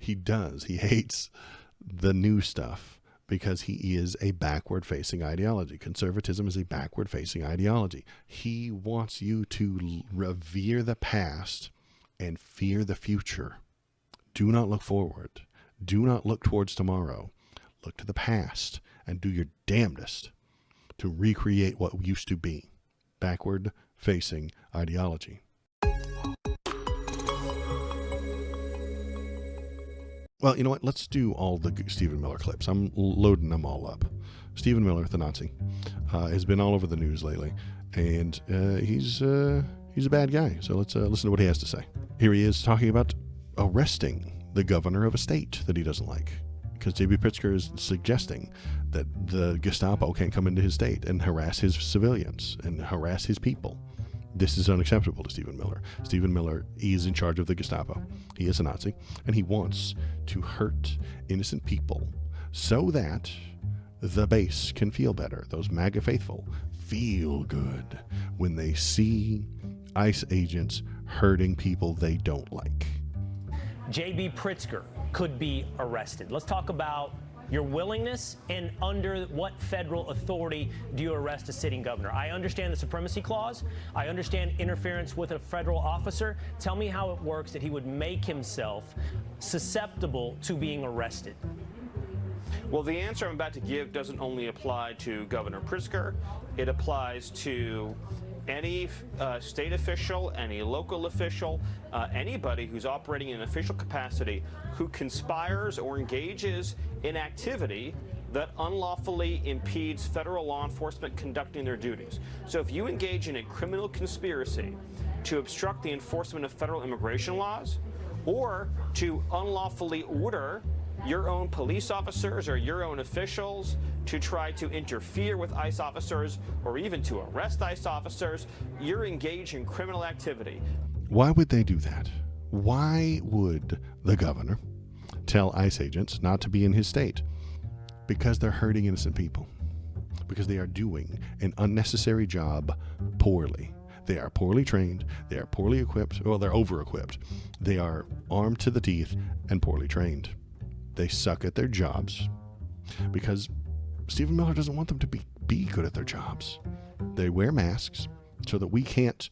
He does. He hates the new stuff because he is a backward-facing ideology. Conservatism is a backward-facing ideology. He wants you to revere the past and fear the future. Do not look forward. Do not look towards tomorrow. Look to the past and do your damnedest to recreate what used to be. Backward-facing ideology. Well, you know what? Let's do all the Stephen Miller clips. I'm loading them all up. Stephen Miller, the Nazi, has been all over the news lately, and he's a bad guy. So let's listen to what he has to say. Here he is talking about arresting the governor of a state that he doesn't like, because J.B. Pritzker is suggesting that the Gestapo can't come into his state and harass his civilians and harass his people. This is unacceptable to Stephen Miller. Stephen Miller is in charge of the Gestapo. He is a Nazi, and he wants to hurt innocent people so that the base can feel better. Those MAGA faithful feel good when they see ICE agents hurting people they don't like. J.B. Pritzker could be arrested. Let's talk about your willingness and under what federal authority do you arrest a sitting governor? I understand the supremacy clause. I understand interference with a federal officer. Tell me how it works that he would make himself susceptible to being arrested. Well, the answer I'm about to give doesn't only apply to Governor Pritzker. It applies to any state official, any local official, anybody who's operating in an official capacity who conspires or engages in activity that unlawfully impedes federal law enforcement conducting their duties. So if you engage in a criminal conspiracy to obstruct the enforcement of federal immigration laws, or to unlawfully order your own police officers or your own officials to try to interfere with ICE officers or even to arrest ICE officers, you're engaged in criminal activity. Why would they do that? Why would the governor tell ICE agents not to be in his state? Because they're hurting innocent people. Because they are doing an unnecessary job poorly. They are poorly trained. They are poorly equipped. Well, they're over-equipped. They are armed to the teeth and poorly trained. They suck at their jobs because Stephen Miller doesn't want them to be good at their jobs. They wear masks so that we can't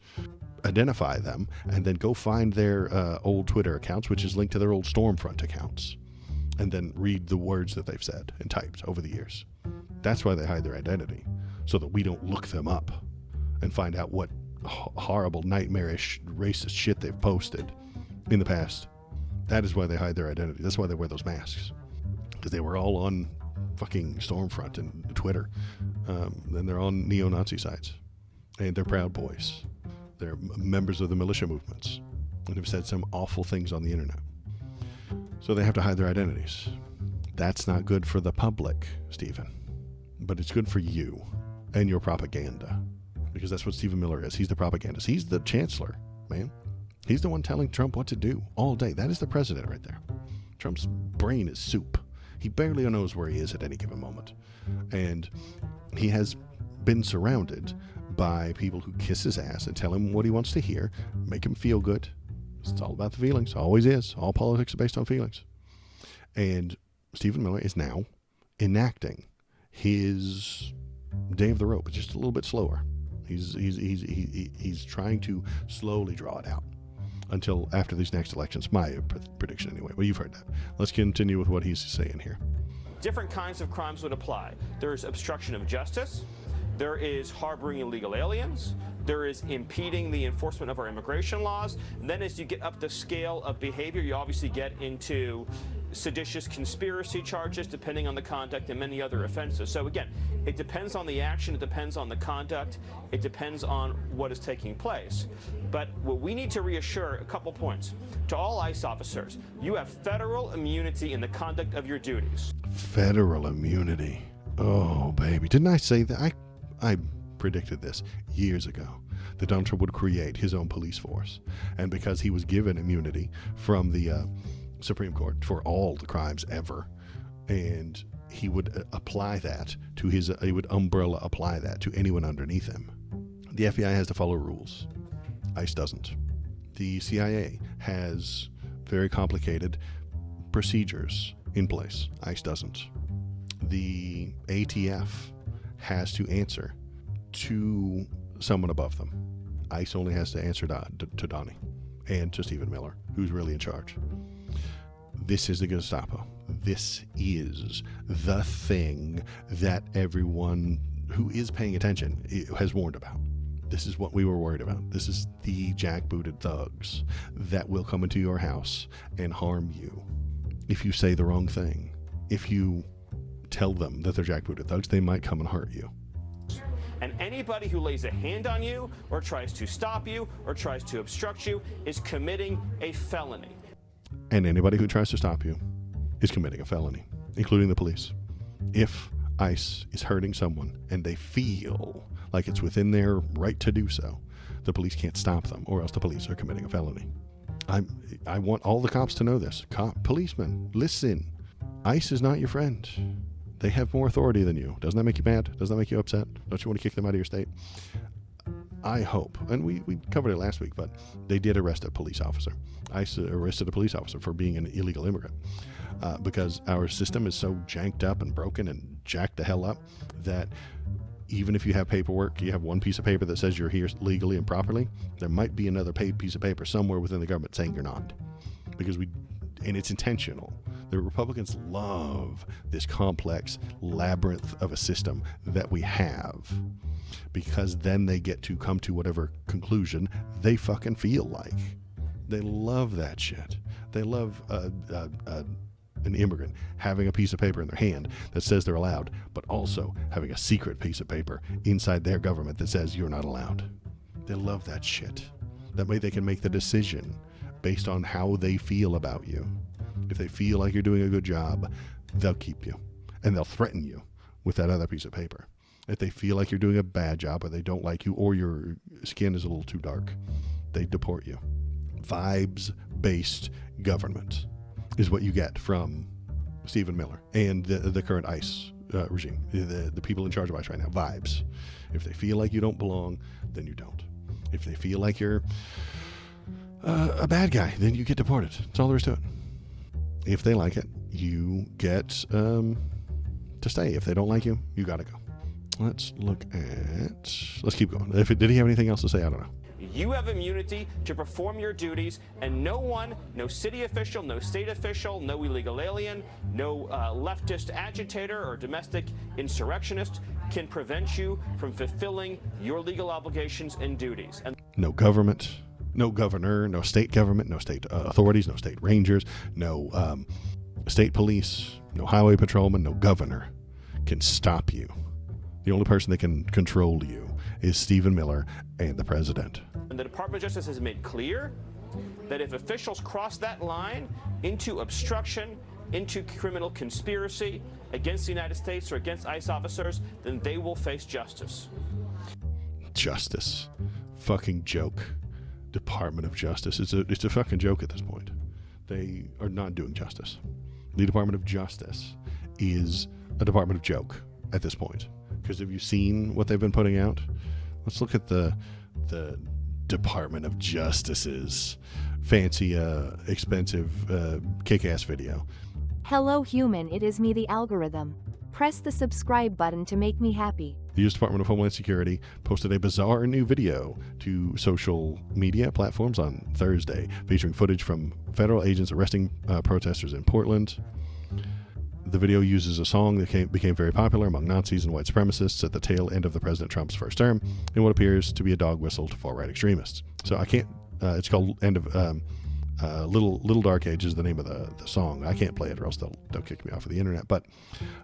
identify them and then go find their old Twitter accounts, which is linked to their old Stormfront accounts, and then read the words that they've said and typed over the years. That's why they hide their identity, so that we don't look them up and find out what horrible, nightmarish, racist shit they've posted in the past. That is why they hide their identity. That's why they wear those masks. Because they were all on fucking Stormfront and Twitter. And they're on neo-Nazi sites. And they're Proud Boys. They're members of the militia movements. And have said some awful things on the internet. So they have to hide their identities. That's not good for the public, Stephen. But it's good for you and your propaganda. Because that's what Stephen Miller is. He's the propagandist. He's the chancellor, man. He's the one telling Trump what to do all day. That is the president right there. Trump's brain is soup. He barely knows where he is at any given moment. And he has been surrounded by people who kiss his ass and tell him what he wants to hear, make him feel good. It's all about the feelings. Always is. All politics are based on feelings. And Stephen Miller is now enacting his day of the rope, just a little bit slower. He's trying to slowly draw it out until after these next elections. My prediction anyway. Well, you've heard that. Let's continue with what he's saying here. Different kinds of crimes would apply. There's obstruction of justice. There is harboring illegal aliens. There is impeding the enforcement of our immigration laws. And then as you get up the scale of behavior, you obviously get into seditious conspiracy charges, depending on the conduct, and many other offenses. So again, it depends on the action, it depends on the conduct, it depends on what is taking place. But what we need to reassure, a couple points. To all ICE officers, you have federal immunity in the conduct of your duties. Federal immunity. Oh, baby. Didn't I say that? I predicted this years ago, that Donald Trump would create his own police force. And because he was given immunity from the Supreme Court for all the crimes ever, and he would apply that to he would umbrella apply that to anyone underneath him. The FBI has to follow rules. ICE doesn't. The CIA has very complicated procedures in place. ICE doesn't. The ATF has to answer to someone above them. ICE only has to answer to Donnie and to Stephen Miller, who's really in charge. This is the Gestapo. This is the thing that everyone who is paying attention has warned about. This is what we were worried about. This is the jackbooted thugs that will come into your house and harm you if you say the wrong thing. If you tell them that they're jackbooted thugs, they might come and hurt you. And anybody who lays a hand on you or tries to stop you or tries to obstruct you is committing a felony. And anybody who tries to stop you is committing a felony, including the police. If ICE is hurting someone and they feel like it's within their right to do so, the police can't stop them, or else the police are committing a felony. I want all the cops to know this. Policemen, listen. ICE is not your friend. They have more authority than you. Doesn't that make you mad? Doesn't that make you upset? Don't you want to kick them out of your state? I hope, and we covered it last week, but they did arrest a police officer. ICE arrested a police officer for being an illegal immigrant because our system is so janked up and broken and jacked the hell up that even if you have paperwork, you have one piece of paper that says you're here legally and properly, there might be another piece of paper somewhere within the government saying you're not. And it's intentional. The Republicans love this complex labyrinth of a system that we have, because then they get to come to whatever conclusion they fucking feel like. They love that shit. They love an immigrant having a piece of paper in their hand that says they're allowed, but also having a secret piece of paper inside their government that says you're not allowed. They love that shit. That way they can make the decision based on how they feel about you. If they feel like you're doing a good job, they'll keep you, and they'll threaten you with that other piece of paper. If they feel like you're doing a bad job, or they don't like you, or your skin is a little too dark, they deport you. Vibes-based government is what you get from Stephen Miller and the current ICE regime, the people in charge of ICE right now. Vibes. If they feel like you don't belong, then you don't. If they feel like you're a bad guy, then you get deported. That's all there is to it. If they like it, you get to stay. If they don't like you, you got to go. Let's keep going. Did he have anything else to say? I don't know. You have immunity to perform your duties, and no one, no city official, no state official, no illegal alien, no leftist agitator or domestic insurrectionist can prevent you from fulfilling your legal obligations and duties. And no government, no governor, no state government, no state authorities, no state rangers, no state police, no highway patrolman, no governor can stop you. The only person that can control you is Stephen Miller and the president. And the Department of Justice has made clear that if officials cross that line into obstruction, into criminal conspiracy against the United States or against ICE officers, then they will face justice. Justice. Fucking joke. Department of Justice. It's a fucking joke at this point. They are not doing justice. The Department of Justice is a department of joke at this point. Because have you seen what they've been putting out? Let's look at the Department of Justice's fancy, expensive, kick-ass video. Hello human, it is me, the algorithm. Press the subscribe button to make me happy. The U.S. Department of Homeland Security posted a bizarre new video to social media platforms on Thursday, featuring footage from federal agents arresting protesters in Portland. The video uses a song that became very popular among Nazis and white supremacists at the tail end of the President Trump's first term, in what appears to be a dog whistle to far-right extremists. So I can't. It's called Little Dark Age is the name of the song. I can't play it or else they'll kick me off of the internet. But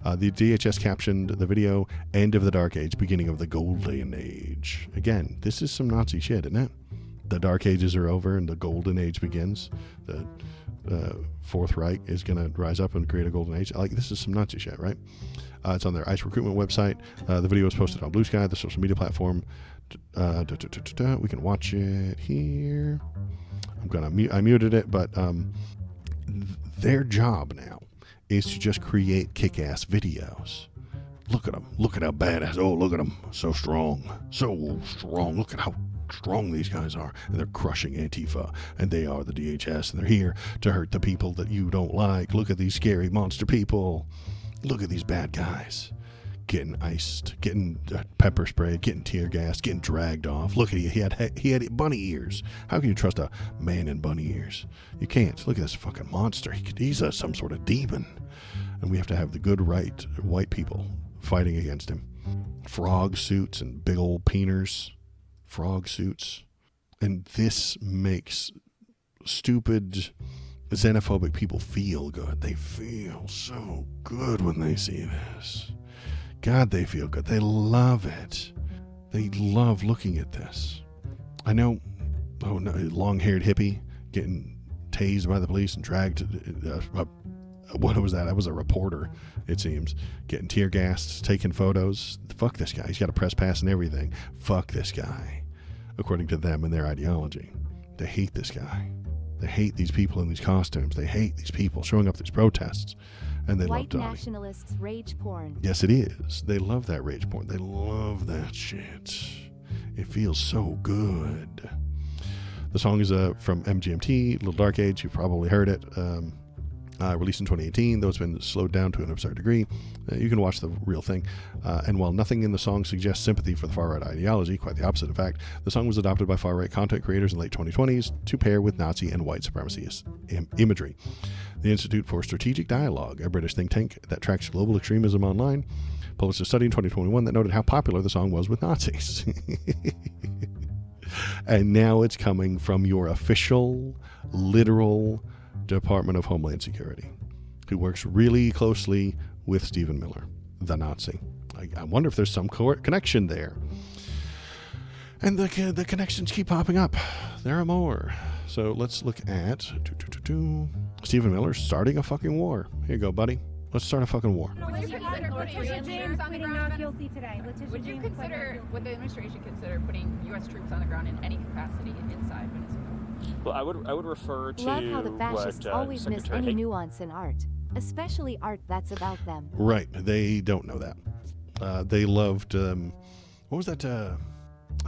the DHS captioned the video, "End of the Dark Age, beginning of the Golden Age." Again, this is some Nazi shit, isn't it? The Dark Ages are over and the Golden Age begins. The Fourth Reich is going to rise up and create a golden age. This is some Nazi shit, right? It's on their ICE recruitment website. The video was posted on Blue Sky, the social media platform. We can watch it here. I muted it, but their job now is to just create kick-ass videos. Look at them. Look at how badass. Oh, look at them. So strong. So strong. Look at how strong these guys are, and they're crushing Antifa, and they are the DHS, and they're here to hurt the people that you don't like. Look at these scary monster people. Look at these bad guys. Getting iced, getting pepper sprayed, getting tear gassed, getting dragged off. Look at he had bunny ears. How can you trust a man in bunny ears? You can't. Look at this fucking monster. He's some sort of demon. And we have to have the good white people fighting against him. Frog suits and big old peeners. Frog suits. And this makes stupid xenophobic people feel good. They feel so good when they see this. God, they feel good. They love it. They love looking at this. I know, long-haired hippie getting tased by the police and dragged to, what was that? I was a reporter, it seems. Getting tear gassed, taking photos. Fuck this guy. He's got a press pass and everything. Fuck this guy, according to them and their ideology. They hate this guy. They hate these people in these costumes. They hate these people showing up at these protests. And they White love Donnie. nationalists rage porn. Yes, it is. They love that rage porn. They love that shit. It feels so good. The song is from MGMT, Little Dark Age. You've probably heard it. Released in 2018, though it's been slowed down to an absurd degree. You can watch the real thing. And while nothing in the song suggests sympathy for the far-right ideology, quite the opposite in fact, the song was adopted by far-right content creators in the late 2020s to pair with Nazi and white supremacist imagery. The Institute for Strategic Dialogue, a British think tank that tracks global extremism online, published a study in 2021 that noted how popular the song was with Nazis. And now it's coming from your official, literal Department of Homeland Security, who works really closely with Stephen Miller, the Nazi. I wonder if there's some connection there. And the connections keep popping up. There are more. So let's look at Stephen Miller starting a fucking war. Here you go, buddy. Let's start a fucking war. Would you consider, would the administration consider putting U.S. troops on the ground in any capacity inside Venezuela? Well, I would refer to Love how the fascists what, always miss Secretary any nuance in art, especially art that's about them. Right. They don't know that. They loved, what was that? I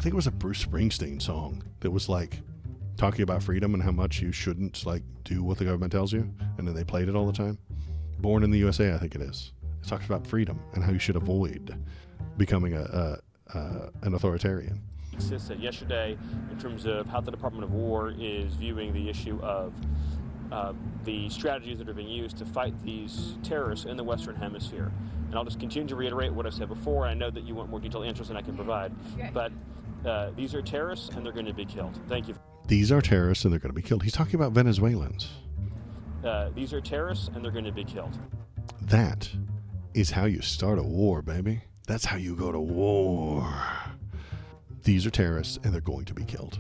think it was a Bruce Springsteen song that was like talking about freedom and how much you shouldn't like do what the government tells you. And then they played it all the time. Born in the USA, I think it is. It talks about freedom and how you should avoid becoming an authoritarian. Said yesterday in terms of how the Department of War is viewing the issue of the strategies that are being used to fight these terrorists in the Western Hemisphere. And I'll just continue to reiterate what I've said before. I know that you want more detailed answers than I can provide. But these are terrorists and they're going to be killed. Thank you. These are terrorists and they're going to be killed. He's talking about Venezuelans. These are terrorists and they're going to be killed. That is how you start a war, baby. That's how you go to war. These are terrorists and they're going to be killed.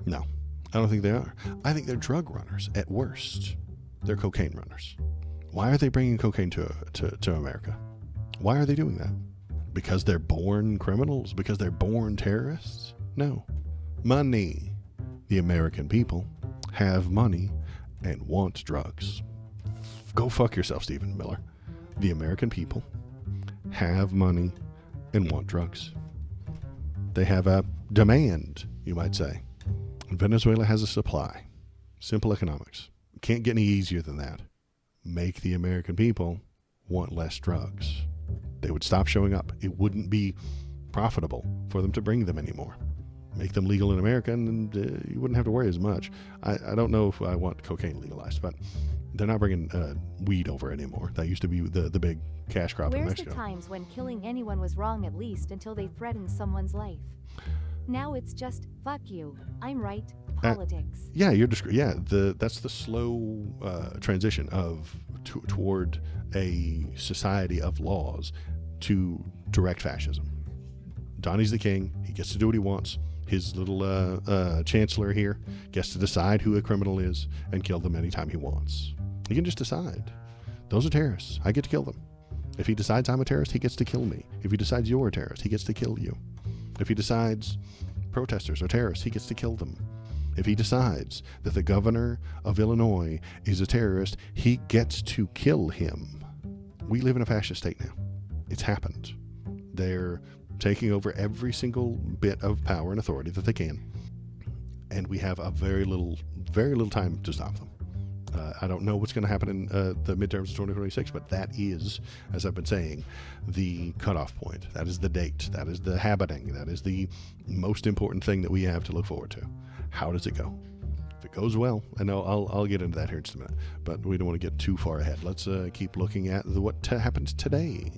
No, I don't think they are. I think they're drug runners at worst. They're cocaine runners. Why are they bringing cocaine to America? Why are they doing that? Because they're born criminals? Because they're born terrorists? No. Money. The American people have money and want drugs. Go fuck yourself, Stephen Miller. The American people have money and want drugs. They have a demand, you might say. Venezuela has a supply. Simple economics. Can't get any easier than that. Make the American people want less drugs. They would stop showing up. It wouldn't be profitable for them to bring them anymore. Make them legal in America and you wouldn't have to worry as much. I don't know if I want cocaine legalized, but they're not bringing weed over anymore. That used to be the big cash crop in Where's Mexico. the times when killing anyone was wrong, at least until they threatened someone's life? Now it's just, fuck you, I'm right, politics. Yeah, that's the slow transition toward a society of laws to direct fascism. Donnie's the king. He gets to do what he wants. His little chancellor here gets to decide who a criminal is and kill them anytime he wants. He can just decide. Those are terrorists. I get to kill them. If he decides I'm a terrorist, he gets to kill me. If he decides you're a terrorist, he gets to kill you. If he decides protesters are terrorists, he gets to kill them. If he decides that the governor of Illinois is a terrorist, he gets to kill him. We live in a fascist state now. It's happened. They're taking over every single bit of power and authority that they can. and we have a very little time to stop them. I don't know what's going to happen in the midterms of 2026, but that is, as I've been saying, the cutoff point. That is the date. That is the happening. That is the most important thing that we have to look forward to. How does it go? If it goes well, I know I'll get into that here in just a minute, but we don't want to get too far ahead. Let's keep looking at what happened today.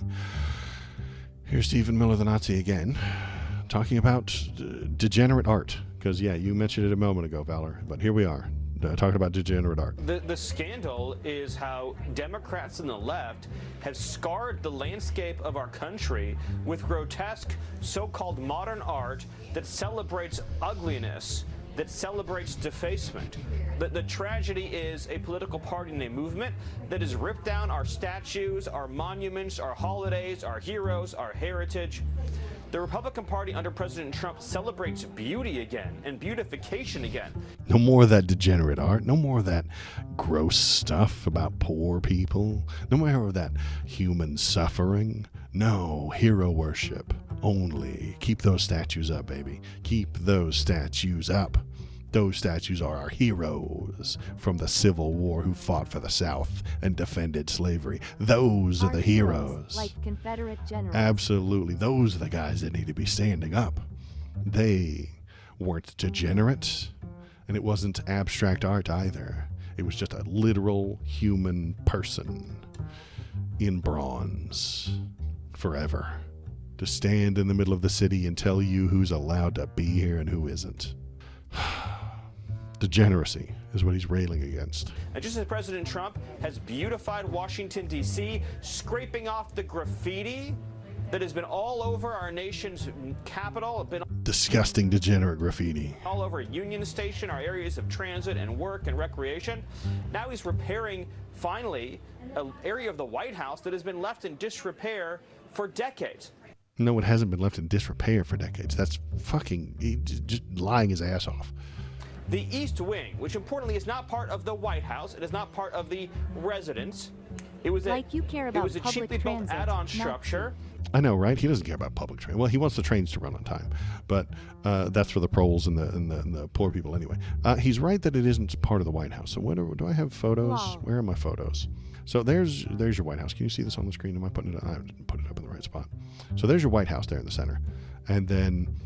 Here's Stephen Miller, the Nazi, again, talking about degenerate art. Because, yeah, you mentioned it a moment ago, Valor, but here we are. Talking about degenerate art. The scandal is how Democrats and the left have scarred the landscape of our country with grotesque so-called modern art that celebrates ugliness, that celebrates defacement. The tragedy is a political party and a movement that has ripped down our statues, our monuments, our holidays, our heroes, our heritage. The Republican Party under President Trump celebrates beauty again and beautification again. No more of that degenerate art. No more of that gross stuff about poor people. No more of that human suffering. No, hero worship only. Keep those statues up, baby. Keep those statues up. Those statues are our heroes from the Civil War who fought for the South and defended slavery. Those are the heroes. Like Confederate generals. Absolutely. Those are the guys that need to be standing up. They weren't degenerate, and it wasn't abstract art either. It was just a literal human person in bronze forever to stand in the middle of the city and tell you who's allowed to be here and who isn't. Degeneracy is what he's railing against. And just as President Trump has beautified Washington, D.C., scraping off the graffiti that has been all over our nation's capital, been disgusting, degenerate graffiti all over Union Station, our areas of transit and work and recreation. Now he's repairing, finally, an area of the White House that has been left in disrepair for decades. No, it hasn't been left in disrepair for decades. That's fucking just lying his ass off. The East Wing, which importantly is not part of the White House, it is not part of the residence. It was like you care about it was a cheaply built add-on structure. I know, right? He doesn't care about public train. Well, he wants the trains to run on time, but that's for the proles and the poor people anyway. He's right that it isn't part of the White House. So do I have photos? Wow. Where are my photos? So there's your White House. Can you see this on the screen? Am I putting it? I didn't put it up in the right spot. So there's your White House there in the center, and then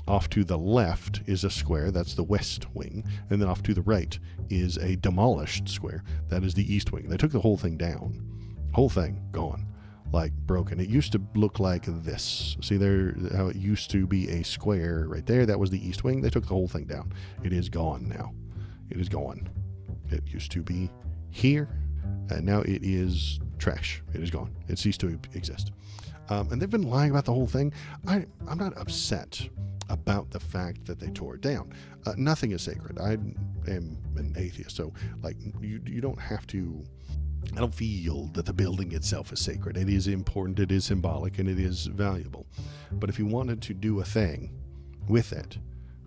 off to the left is a square, that's the West Wing, and then off to the right is a demolished square, that is the East Wing. They took the whole thing down. Whole thing gone, like broken. It used to look like this. See there how it used to be a square right there? That was the East Wing. They took the whole thing down. It is gone now. It is gone. It used to be here, and now it is trash. It is gone. It ceased to exist. And they've been lying about the whole thing. I'm not upset about the fact that they tore it down. Nothing is sacred. I am an atheist, so like you don't have to. I don't feel that the building itself is sacred. It is important, it is symbolic, and it is valuable. But if you wanted to do a thing with it,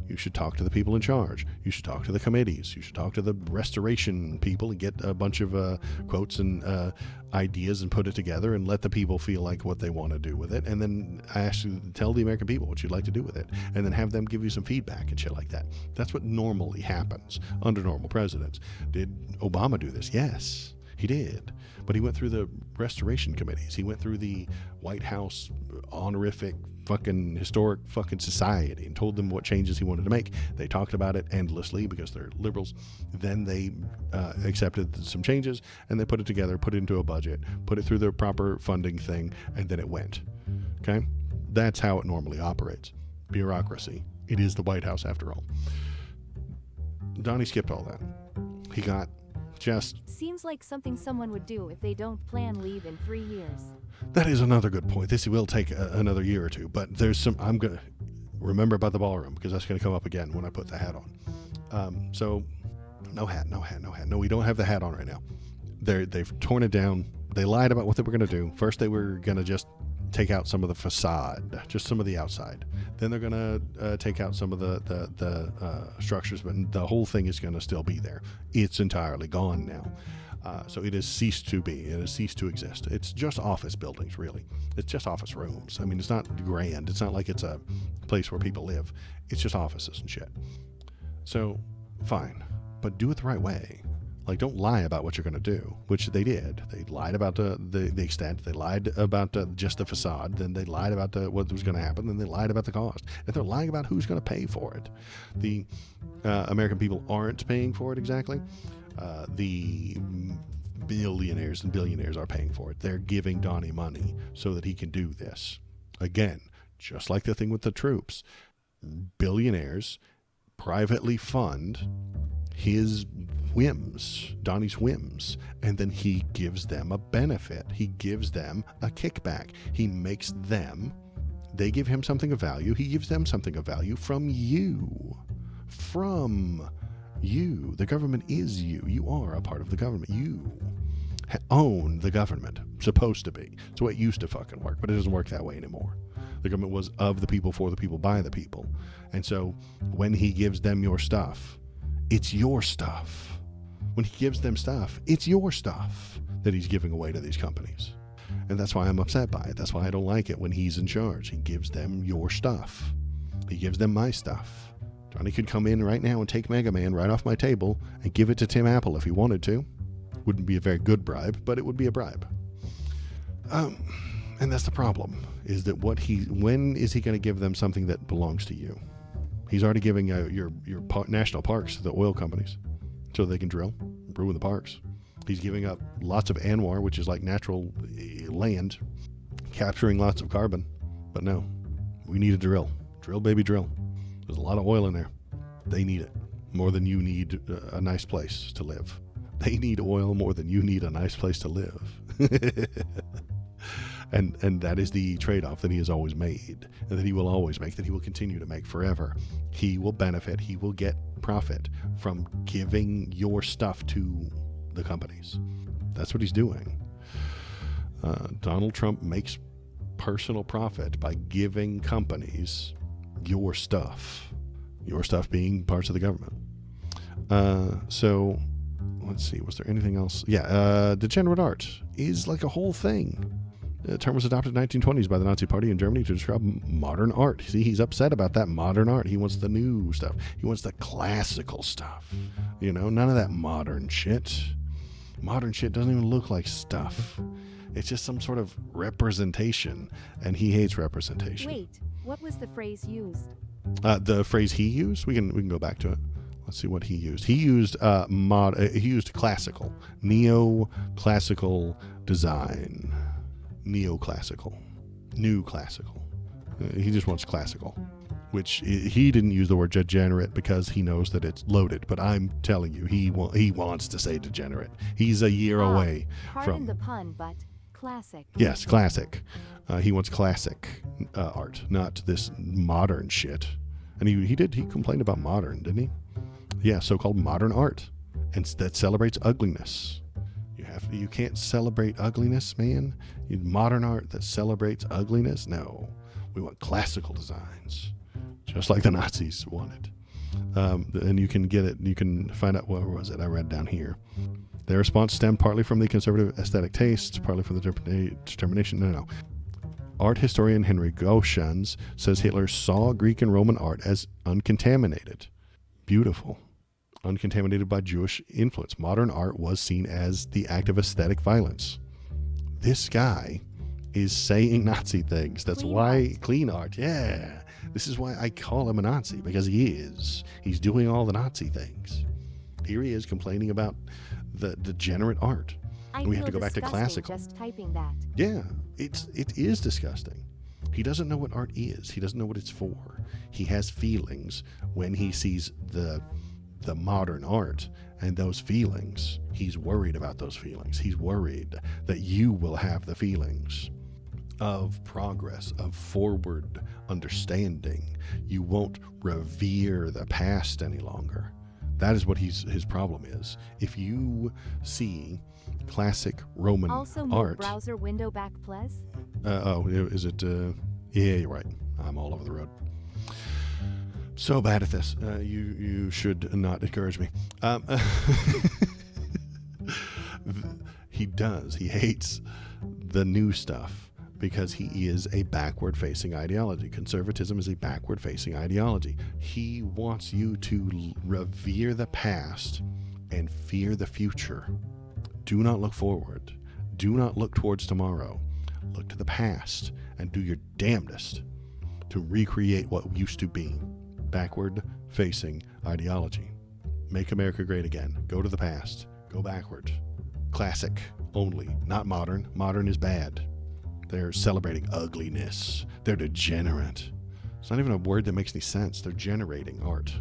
you should talk to the people in charge. You should talk to the committees. You should talk to the restoration people and get a bunch of quotes and ideas and put it together and let the people feel like what they want to do with it. And then tell the American people what you'd like to do with it. And then have them give you some feedback and shit like that. That's what normally happens under normal presidents. Did Obama do this? Yes, he did. But he went through the restoration committees. He went through the White House honorific fucking historic fucking society and told them what changes he wanted to make. They talked about it endlessly because they're liberals. Then they accepted some changes and they put it together, put it into a budget, put it through the proper funding thing, and then it went. Okay? That's how it normally operates. Bureaucracy. It is the White House after all. Donnie skipped all that. He got just... Seems like something someone would do if they don't plan leave in 3 years. That is another good point. This will take another year or two, but there's some... I'm going to remember about the ballroom because that's going to come up again when I put the hat on. So, no hat. No, we don't have the hat on right now. They've torn it down. They lied about what they were going to do. First, they were going to just take out some of the facade, just some of the outside. Then they're going to take out some of the structures, but the whole thing is going to still be there. It's entirely gone now. So it has ceased to be. It has ceased to exist. It's just office buildings, really. It's just office rooms. I mean, it's not grand. It's not like it's a place where people live. It's just offices and shit. So, fine, but do it the right way. Like, don't lie about what you're going to do, which they did. They lied about the extent. They lied about just the facade. Then they lied about what was going to happen. Then they lied about the cost. And they're lying about who's going to pay for it. The American people aren't paying for it exactly. The billionaires and billionaires are paying for it. They're giving Donnie money so that he can do this. Again, just like the thing with the troops, billionaires privately fund his whims, Donnie's whims, and then he gives them a benefit. He gives them a kickback. He makes them, they give him something of value. He gives them something of value from you. From you. The government is you. You are a part of the government. You own the government. Supposed to be. It's the way it used to fucking work, but it doesn't work that way anymore. The government was of the people, for the people, by the people. And so when he gives them your stuff, it's your stuff. When he gives them stuff, it's your stuff that he's giving away to these companies. And that's why I'm upset by it. That's why I don't like it when he's in charge. He gives them your stuff. He gives them my stuff. Johnny could come in right now and take Mega Man right off my table and give it to Tim Apple if he wanted to. Wouldn't be a very good bribe, but it would be a bribe. And that's the problem, is that when is he going to give them something that belongs to you? He's already giving your national parks to the oil companies so they can drill, ruin the parks. He's giving up lots of ANWR, which is like natural land, capturing lots of carbon. But no, we need a drill. Drill, baby, drill. There's a lot of oil in there. They need it more than you need a nice place to live. They need oil more than you need a nice place to live. And that is the trade-off that he has always made, and that he will always make, that he will continue to make forever. He will benefit, he will get profit from giving your stuff to the companies. That's what he's doing. Donald Trump makes personal profit by giving companies your stuff being parts of the government. So let's see, was there anything else? Yeah, degenerate art is like a whole thing. The term was adopted in the 1920s by the Nazi Party in Germany to describe modern art. See, he's upset about that modern art. He wants the new stuff. He wants the classical stuff. You know, none of that modern shit. Modern shit doesn't even look like stuff. It's just some sort of representation, and he hates representation. Wait, what was the phrase used? The phrase he used? We can go back to it. Let's see what he used. He used he used classical, neoclassical design. Neoclassical, new classical. He just wants classical, which he didn't use the word degenerate because he knows that it's loaded. But I'm telling you, he wants to say degenerate. He's a year away Pardon the pun, but classic. Yes, classic. He wants classic art, not this modern shit. And he complained about modern, didn't he? Yeah, so-called modern art, and that celebrates ugliness. You can't celebrate ugliness, man. Modern art that celebrates ugliness? No. We want classical designs, just like the Nazis wanted. And you can get it. You can find out, where was it? I read down here. Their response stemmed partly from the conservative aesthetic tastes, partly from the determination. No. Art historian Henry Goschens says Hitler saw Greek and Roman art as uncontaminated. Beautiful. Uncontaminated by Jewish influence. Modern art was seen as the act of aesthetic violence. This guy is saying Nazi things. That's why clean art. Yeah. This is why I call him a Nazi, because he is. He's doing all the Nazi things. Here he is complaining about the degenerate art. We have to go back to classical. Just typing that. Yeah, it is disgusting. He doesn't know what art is. He doesn't know what it's for. He has feelings when he sees the modern art and those feelings. He's worried about those feelings. He's worried that you will have the feelings of progress, of forward understanding. You won't revere the past any longer. That is what his problem is. If you see classic Roman also art. Browser window back, please. Is it? Yeah, you're right. I'm all over the road. So bad at this. You should not encourage me. He does. He hates the new stuff because he is a backward-facing ideology. Conservatism is a backward-facing ideology. He wants you to revere the past and fear the future. Do not look forward. Do not look towards tomorrow. Look to the past and do your damnedest to recreate what used to be. Backward-facing ideology. Make America great again. Go to the past. Go backward. Classic only, not modern. Modern is bad. They're celebrating ugliness. They're degenerate. It's not even a word that makes any sense. They're generating art,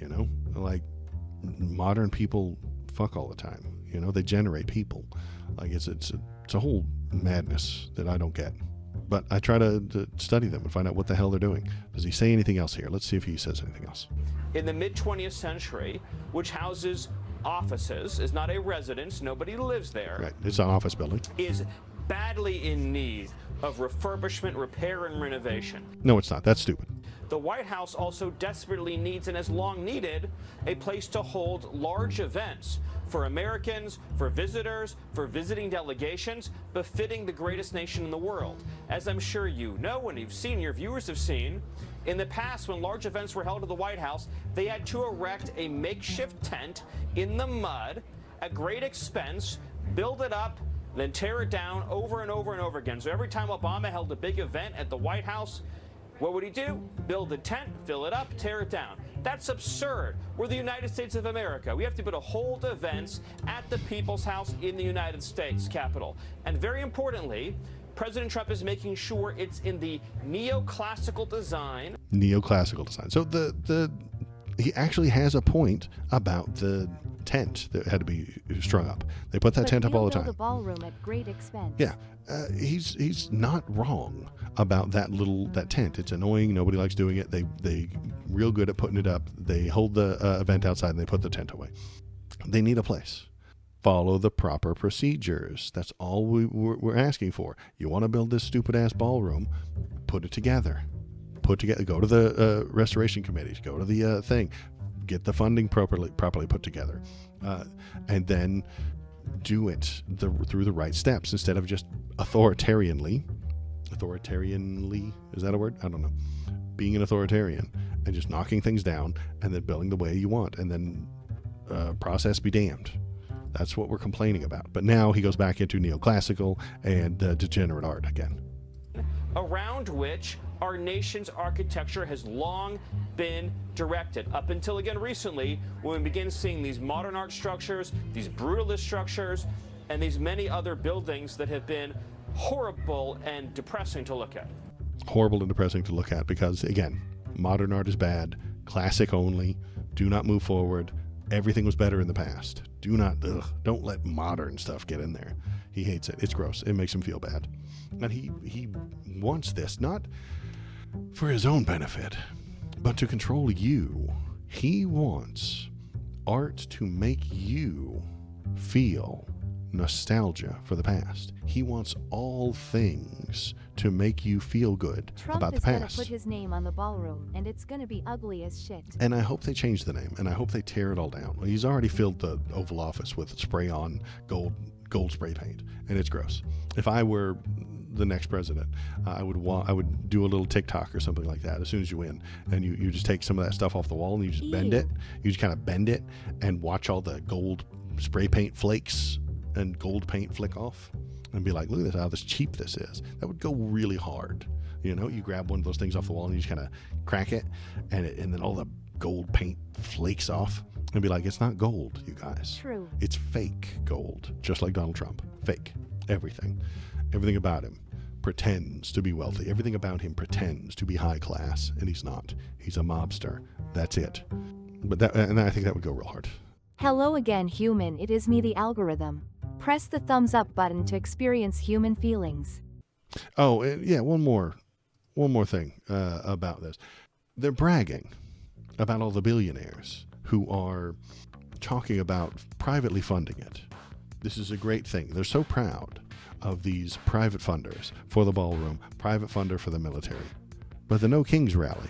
you know? Like, modern people fuck all the time, you know? They generate people. Like, it's a whole madness that I don't get. But I try to study them and find out what the hell they're doing. Does he say anything else here? Let's see if he says anything else. In the mid-20th century, which houses offices, is not a residence, nobody lives there. Right, it's an office building. Is badly in need of refurbishment, repair, and renovation. No, it's not. That's stupid. The White House also desperately needs, and has long needed, a place to hold large events for Americans, for visitors, for visiting delegations, befitting the greatest nation in the world. As I'm sure you know and you've seen, your viewers have seen, in the past, when large events were held at the White House, they had to erect a makeshift tent in the mud at great expense, build it up, then tear it down over and over and over again. So every time Obama held a big event at the White House, what would he do? Build the tent, fill it up, tear it down. That's absurd. We're the United States of America. We have to be able to hold events at the People's House in the United States Capitol. And very importantly, President Trump is making sure it's in the neoclassical design. Neoclassical design. So he actually has a point about the tent that had to be strung up. They put that tent up all the time. The ballroom at great expense. Yeah, he's not wrong about that tent. It's annoying. Nobody likes doing it. They real good at putting it up. They hold the event outside and they put the tent away. They need a place. Follow the proper procedures. That's all we're asking for. You want to build this stupid ass ballroom? Put it together. Go to the restoration committees. Go to the thing. Get the funding properly put together, and then do it through the right steps instead of just authoritarianly, is that a word? I don't know. Being an authoritarian and just knocking things down and then building the way you want, and then process be damned. That's what we're complaining about. But now he goes back into neoclassical and degenerate art again. Around which our nation's architecture has long been directed, up until again recently, when we begin seeing these modern art structures, these brutalist structures, and these many other buildings that have been horrible and depressing to look at. Horrible and depressing to look at because, again, modern art is bad, classic only, do not move forward. Everything was better in the past. Don't let modern stuff get in there. He hates it. It's gross. It makes him feel bad. And he wants this, not for his own benefit, but to control you. He wants art to make you feel nostalgia for the past. He wants all things to make you feel good about the past. Trump is gonna put his name on the ballroom, and it's gonna be ugly as shit. And I hope they change the name, and I hope they tear it all down. He's already filled the Oval Office with spray-on gold spray paint, and it's gross. If I were the next president, I would do a little TikTok or something like that as soon as you win, and you just take some of that stuff off the wall and you just bend it. You just kind of bend it and watch all the gold spray paint flakes and gold paint flick off and be like, look at this, how this cheap this is. That would go really hard. You know, you grab one of those things off the wall and you just kind of crack it and then all the gold paint flakes off and be like, it's not gold, you guys. True. It's fake gold, just like Donald Trump. Fake. Everything about him pretends to be wealthy. Everything about him pretends to be high class, and he's not. He's a mobster. That's it. And I think that would go real hard. Hello again, human. It is me, the algorithm. Press the thumbs up button to experience human feelings. Oh, yeah, one more thing about this. They're bragging about all the billionaires who are talking about privately funding it. This is a great thing. They're so proud of these private funders for the ballroom, private funder for the military. But the No Kings rally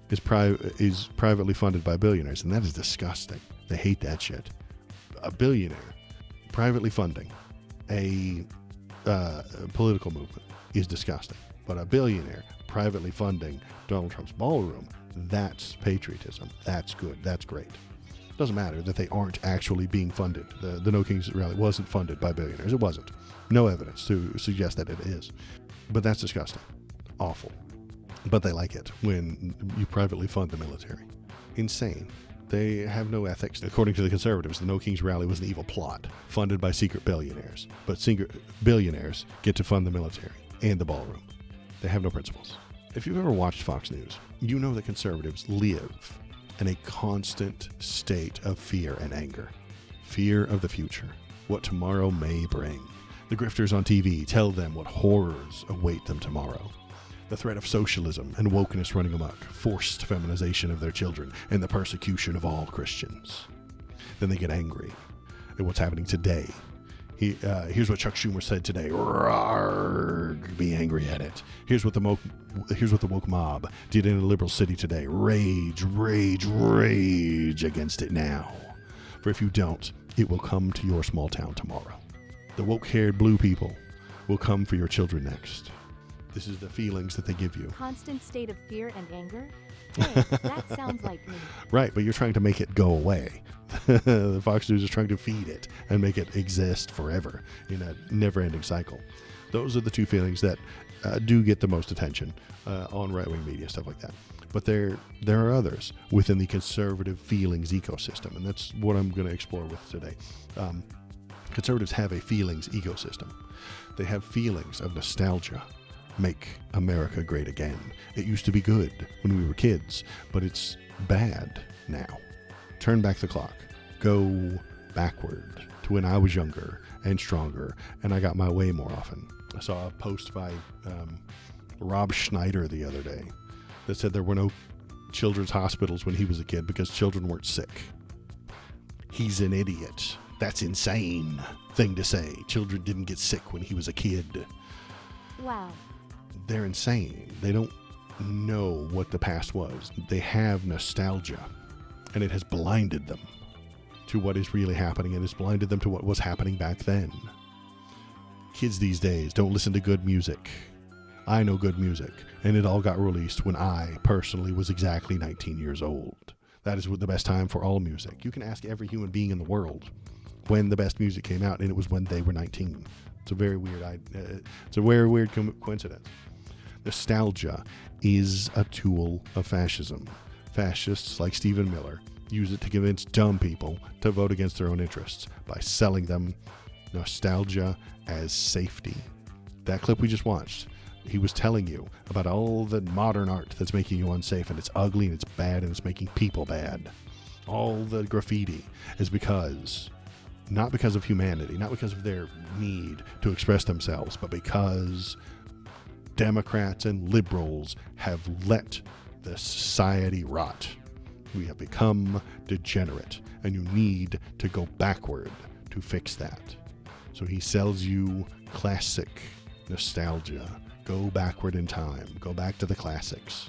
is privately funded by billionaires, and that is disgusting. They hate that shit. A billionaire privately funding a political movement. is disgusting. But a billionaire privately funding Donald Trump's ballroom, that's patriotism. That's good. That's great. Doesn't matter that they aren't actually being funded. The No Kings rally wasn't funded by billionaires. It wasn't. No evidence to suggest that it is. But that's disgusting. Awful. But they like it when you privately fund the military. Insane. They have no ethics. According to the conservatives, the No Kings rally was an evil plot funded by secret billionaires. But secret billionaires get to fund the military and the ballroom. They have no principles. If you've ever watched Fox News, you know that conservatives live in a constant state of fear and anger. Fear of the future, what tomorrow may bring. The grifters on TV tell them what horrors await them tomorrow. The threat of socialism and wokeness running amok, forced feminization of their children, and the persecution of all Christians. Then they get angry at what's happening today. Here's what Chuck Schumer said today. Rawr, be angry at it. Here's what the woke mob did in a liberal city today. Rage, rage, rage against it now. For if you don't, it will come to your small town tomorrow. The woke-haired blue people will come for your children next. This is the feelings that they give you. Constant state of fear and anger? Hey, that sounds like me. Right, but you're trying to make it go away. The Fox News is trying to feed it and make it exist forever in a never-ending cycle. Those are the two feelings that do get the most attention on right-wing media, stuff like that. But there are others within the conservative feelings ecosystem, and that's what I'm going to explore with today. Conservatives have a feelings ecosystem. They have feelings of nostalgia. Make America great again. It used to be good when we were kids, but it's bad now. Turn back the clock. Go backward to when I was younger and stronger, and I got my way more often. I saw a post by Rob Schneider the other day that said there were no children's hospitals when he was a kid because children weren't sick. He's an idiot. That's insane thing to say. Children didn't get sick when he was a kid. Wow. They're insane. They don't know what the past was. They have nostalgia, and it has blinded them to what is really happening, and it's blinded them to what was happening back then. Kids these days don't listen to good music. I know good music, and it all got released when I personally was exactly 19 years old. That is the best time for all music. You can ask every human being in the world when the best music came out, and it was when they were 19. It's a very weird coincidence. Nostalgia is a tool of fascism. Fascists like Stephen Miller use it to convince dumb people to vote against their own interests by selling them nostalgia as safety. That clip we just watched, he was telling you about all the modern art that's making you unsafe, and it's ugly and it's bad and it's making people bad. All the graffiti is not because of humanity, not because of their need to express themselves, but because Democrats and liberals have let the society rot. We have become degenerate, and you need to go backward to fix that. So he sells you classic nostalgia. Go backward in time. Go back to the classics.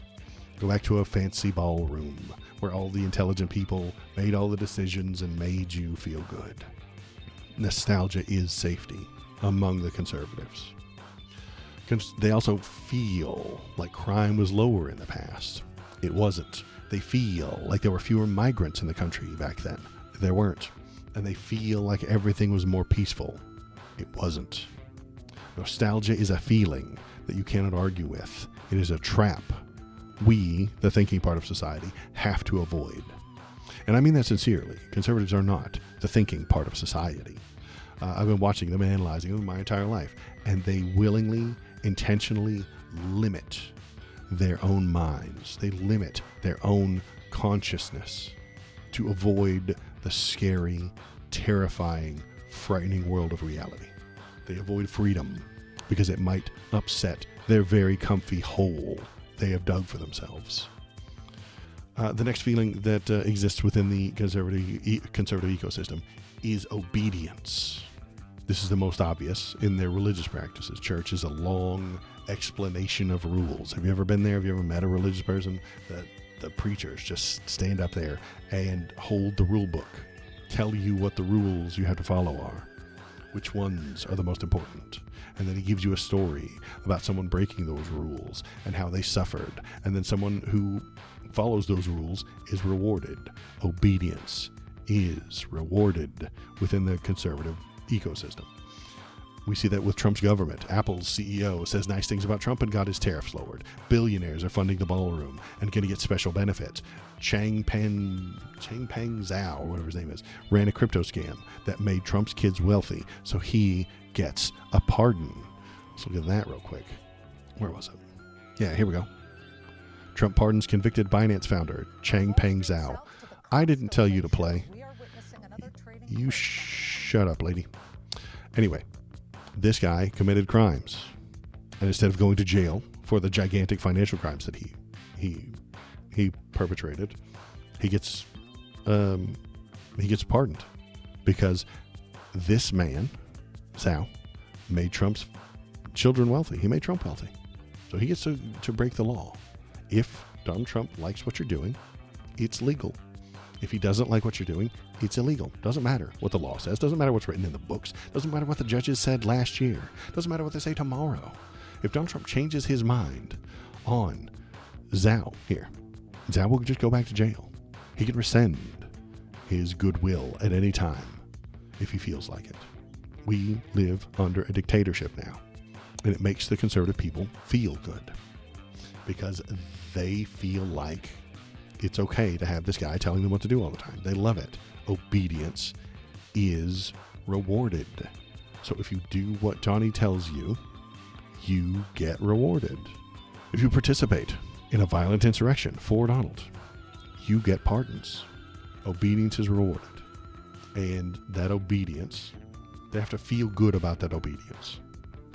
Go back to a fancy ballroom where all the intelligent people made all the decisions and made you feel good. Nostalgia is safety among the conservatives. They also feel like crime was lower in the past. It wasn't. They feel like there were fewer migrants in the country back then. There weren't. And they feel like everything was more peaceful. It wasn't. Nostalgia is a feeling that you cannot argue with. It is a trap we, the thinking part of society, have to avoid. And I mean that sincerely. Conservatives are not the thinking part of society. I've been watching them and analyzing them my entire life, and they willingly, intentionally limit their own minds. They limit their own consciousness to avoid the scary, terrifying, frightening world of reality. They avoid freedom because it might upset their very comfy hole they have dug for themselves. The next feeling that exists within the conservative ecosystem is obedience. This is the most obvious in their religious practices. Church is a long explanation of rules. Have you ever been there? Have you ever met a religious person? The preachers just stand up there and hold the rule book, tell you what the rules you have to follow are. Which ones are the most important? And then he gives you a story about someone breaking those rules and how they suffered. And then someone who follows those rules is rewarded. Obedience is rewarded within the conservative ecosystem. We see that with Trump's government. Apple's CEO says nice things about Trump and got his tariffs lowered. Billionaires are funding the ballroom and going to get special benefits. Changpeng Zhao, or whatever his name is, ran a crypto scam that made Trump's kids wealthy, so he gets a pardon. Let's look at that real quick. Where was it? Yeah, here we go. Trump pardons convicted Binance founder Changpeng Zhao. I didn't tell you to play. You shut up, lady. Anyway, this guy committed crimes, and instead of going to jail for the gigantic financial crimes that he perpetrated, he gets pardoned because this man, Zhao, made Trump's children wealthy. He made Trump wealthy, so he gets to break the law. If Donald Trump likes what you're doing, it's legal. If he doesn't like what you're doing, it's illegal. Doesn't matter what the law says. Doesn't matter what's written in the books. Doesn't matter what the judges said last year. Doesn't matter what they say tomorrow. If Donald Trump changes his mind on Zhao here, Zhao will just go back to jail. He can rescind his goodwill at any time if he feels like it. We live under a dictatorship now, and it makes the conservative people feel good because they feel like it's okay to have this guy telling them what to do all the time. They love it. Obedience is rewarded. So if you do what Johnny tells you, you get rewarded. If you participate in a violent insurrection for Donald, you get pardons. Obedience is rewarded. And that obedience, they have to feel good about that obedience.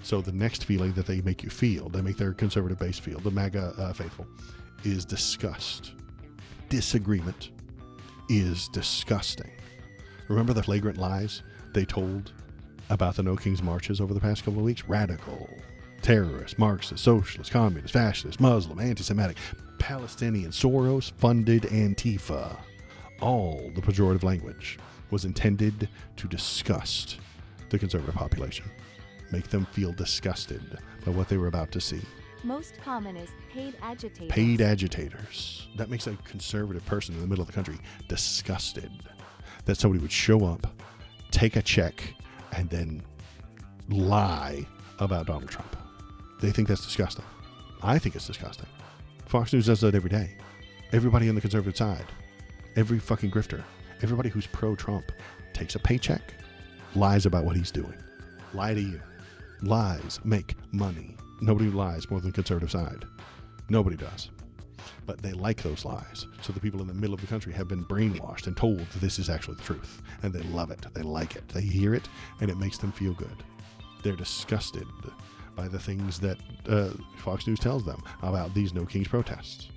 So the next feeling that they make you feel, they make their conservative base feel, the MAGA faithful, is disgust. Disagreement is disgusting. Remember the flagrant lies they told about the No Kings marches over the past couple of weeks? Radical, terrorist, Marxist, socialist, communist, fascist, Muslim, anti-Semitic, Palestinian, Soros-funded Antifa. All the pejorative language was intended to disgust the conservative population, make them feel disgusted by what they were about to see. Most common is paid agitators. Paid agitators. That makes a conservative person in the middle of the country disgusted that somebody would show up, take a check, and then lie about Donald Trump. They think that's disgusting. I think it's disgusting. Fox News does that every day. Everybody on the conservative side, every fucking grifter, everybody who's pro-Trump takes a paycheck, lies about what he's doing. Lie to you. Lies make money. Nobody lies more than the conservative side. Nobody does. But they like those lies. So the people in the middle of the country have been brainwashed and told that this is actually the truth. And they love it. They like it. They hear it, and it makes them feel good. They're disgusted by the things that Fox News tells them about these No Kings protests.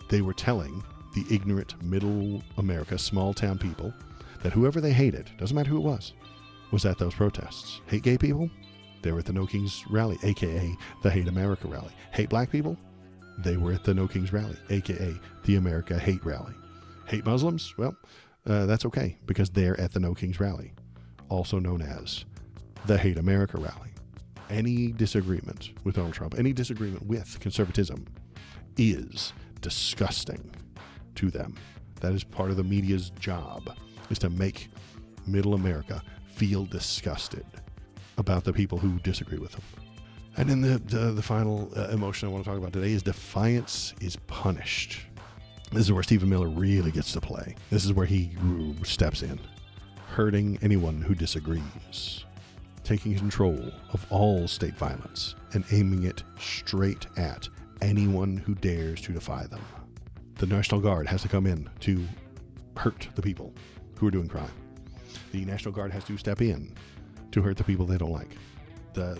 They were telling the ignorant middle America, small town people that whoever they hated, doesn't matter who it was at those protests. Hate gay people? They were at the No Kings rally, a.k.a. the Hate America rally. Hate black people? They were at the No Kings rally, a.k.a. the America Hate rally. Hate Muslims? Well, that's okay, because they're at the No Kings rally, also known as the Hate America rally. Any disagreement with Donald Trump, any disagreement with conservatism is disgusting to them. That is part of the media's job, is to make middle America feel disgusted about the people who disagree with them. And then the final emotion I want to talk about today is defiance is punished. This is where Stephen Miller really gets to play. This is where he steps in, hurting anyone who disagrees, taking control of all state violence and aiming it straight at anyone who dares to defy them. The National Guard has to come in to hurt the people who are doing crime. The National Guard has to step in to hurt the people they don't like. The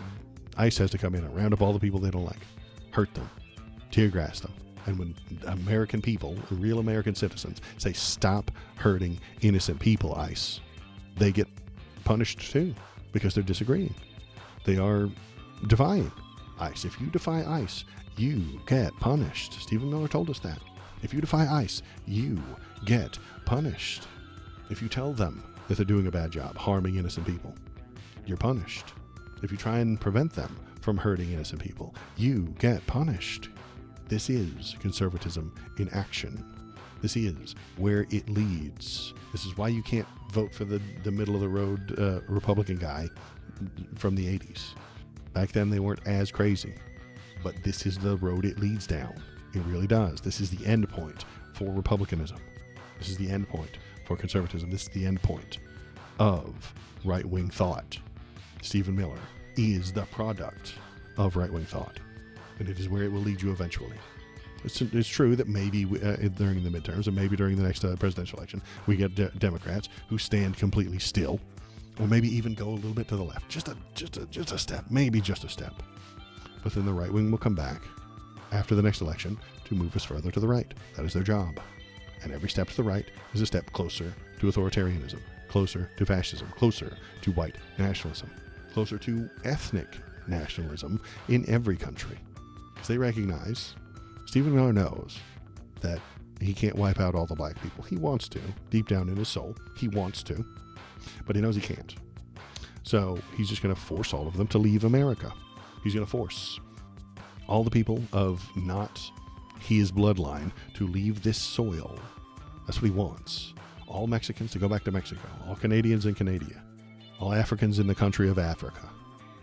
ICE has to come in and round up all the people they don't like, hurt them, tear gas them. And when American people, real American citizens, say stop hurting innocent people, ICE, they get punished too because they're disagreeing. They are defying ICE. If you defy ICE, you get punished. Stephen Miller told us that. If you defy ICE, you get punished. If you tell them that they're doing a bad job, harming innocent people, you're punished. If you try and prevent them from hurting innocent people, you get punished. This is conservatism in action. This is where it leads. This is why you can't vote for the middle-of-the-road Republican guy from the 80s. Back then, they weren't as crazy. But this is the road it leads down. It really does. This is the end point for republicanism. This is the end point for conservatism. This is the end point of right-wing thought. Stephen Miller is the product of right-wing thought. And it is where it will lead you eventually. It's true that maybe during the midterms and maybe during the next presidential election, we get Democrats who stand completely still, or maybe even go a little bit to the left. Just a step, maybe just a step. But then the right wing will come back after the next election to move us further to the right. That is their job. And every step to the right is a step closer to authoritarianism, closer to fascism, closer to white nationalism, closer to ethnic nationalism in every country. Because they recognize, Stephen Miller knows that he can't wipe out all the black people. He wants to, deep down in his soul, he wants to, but he knows he can't. So he's just going to force all of them to leave America. He's going to force all the people of not his bloodline to leave this soil. That's what he wants. All Mexicans to go back to Mexico. All Canadians in Canada. All Africans in the country of Africa.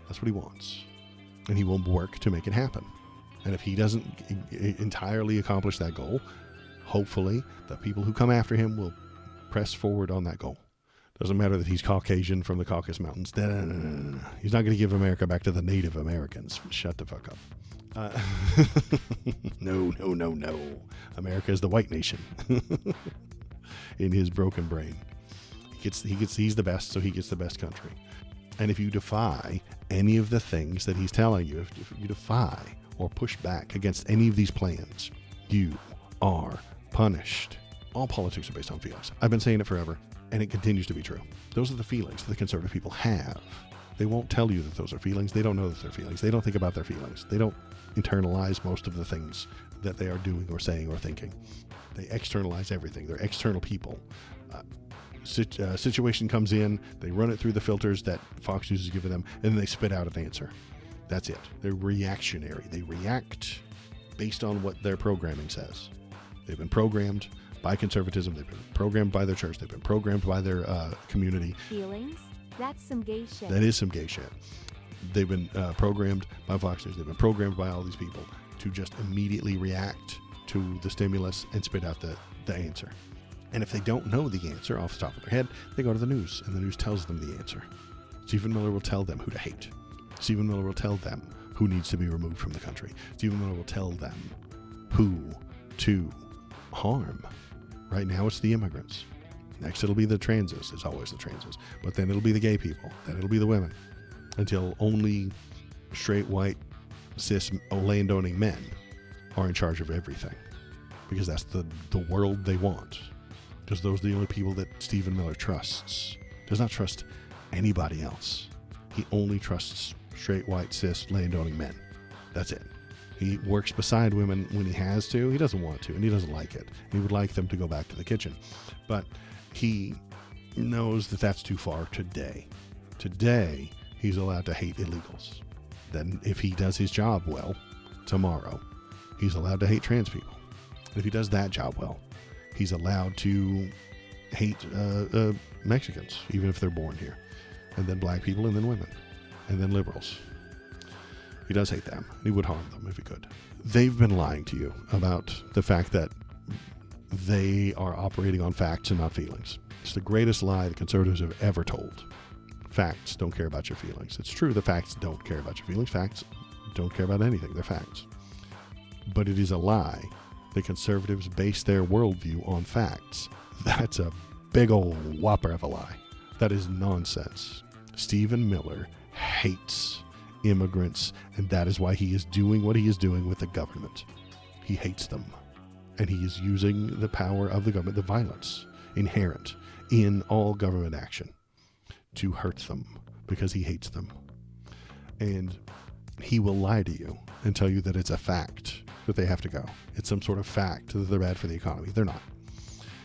That's what he wants. And he will work to make it happen. And if he doesn't entirely accomplish that goal, hopefully the people who come after him will press forward on that goal. Doesn't matter that he's Caucasian from the Caucasus Mountains. No. He's not going to give America back to the Native Americans. Shut the fuck up. No. America is the white nation. In his broken brain. He's the best, so he gets the best country. And if you defy any of the things that he's telling you, if you defy or push back against any of these plans, you are punished. All politics are based on feelings. I've been saying it forever, and it continues to be true. Those are the feelings that the conservative people have. They won't tell you that those are feelings. They don't know that they're feelings. They don't think about their feelings. They don't internalize most of the things that they are doing or saying or thinking. They externalize everything. They're external people. Situation comes in, they run it through the filters that Fox News is giving them, and then they spit out an answer. That's it. They're reactionary. They react based on what their programming says. They've been programmed by conservatism. They've been programmed by their church. They've been programmed by their community. Feelings? That's some gay shit. That is some gay shit. They've been programmed by Fox News. They've been programmed by all these people to just immediately react to the stimulus and spit out the answer. And if they don't know the answer off the top of their head, they go to the news, and the news tells them the answer. Stephen Miller will tell them who to hate. Stephen Miller will tell them who needs to be removed from the country. Stephen Miller will tell them who to harm. Right now it's the immigrants. Next it'll be the transes. It's always the transes. But then it'll be the gay people. Then it'll be the women. Until only straight, white, cis, landowning men are in charge of everything. Because that's the world they want. Because those are the only people that Stephen Miller trusts. Does not trust anybody else. He only trusts straight, white, cis, landowning men. That's it. He works beside women when he has to. He doesn't want to, and he doesn't like it. He would like them to go back to the kitchen. But he knows that that's too far today. Today, he's allowed to hate illegals. Then if he does his job well, tomorrow, he's allowed to hate trans people. And if he does that job well, he's allowed to hate Mexicans, even if they're born here. And then black people, and then women, and then liberals. He does hate them. He would harm them if he could. They've been lying to you about the fact that they are operating on facts and not feelings. It's the greatest lie the conservatives have ever told. Facts don't care about your feelings. It's true, the facts don't care about your feelings. Facts don't care about anything. They're facts. But it is a lie. The conservatives base their worldview on facts. That's a big old whopper of a lie. That is nonsense. Stephen Miller hates immigrants, and that is why he is doing what he is doing with the government. He hates them, and he is using the power of the government, the violence inherent in all government action, to hurt them because he hates them. And he will lie to you and tell you that it's a fact that they have to go. It's some sort of fact that they're bad for the economy. They're not.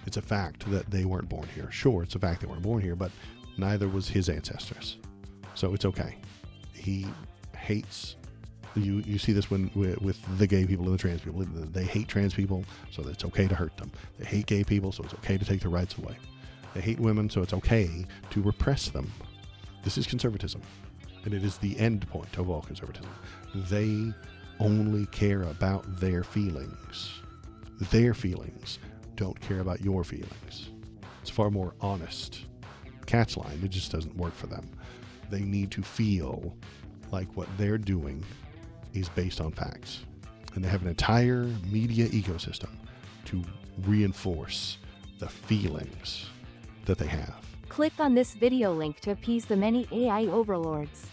It's a fact that they weren't born here. Sure, it's a fact they weren't born here, but neither was his ancestors. so it's okay. He hates. You see this with the gay people and the trans people. They hate trans people, so that it's okay to hurt them. They hate gay people, so it's okay to take their rights away. They hate women, so it's okay to repress them. This is conservatism, and it is the end point of all conservatism. They only care about their feelings. Their feelings don't care about your feelings. It's far more honest. Catch line, it just doesn't work for them. They need to feel like what they're doing is based on facts. And they have an entire media ecosystem to reinforce the feelings that they have. Click on this video link to appease the many AI overlords.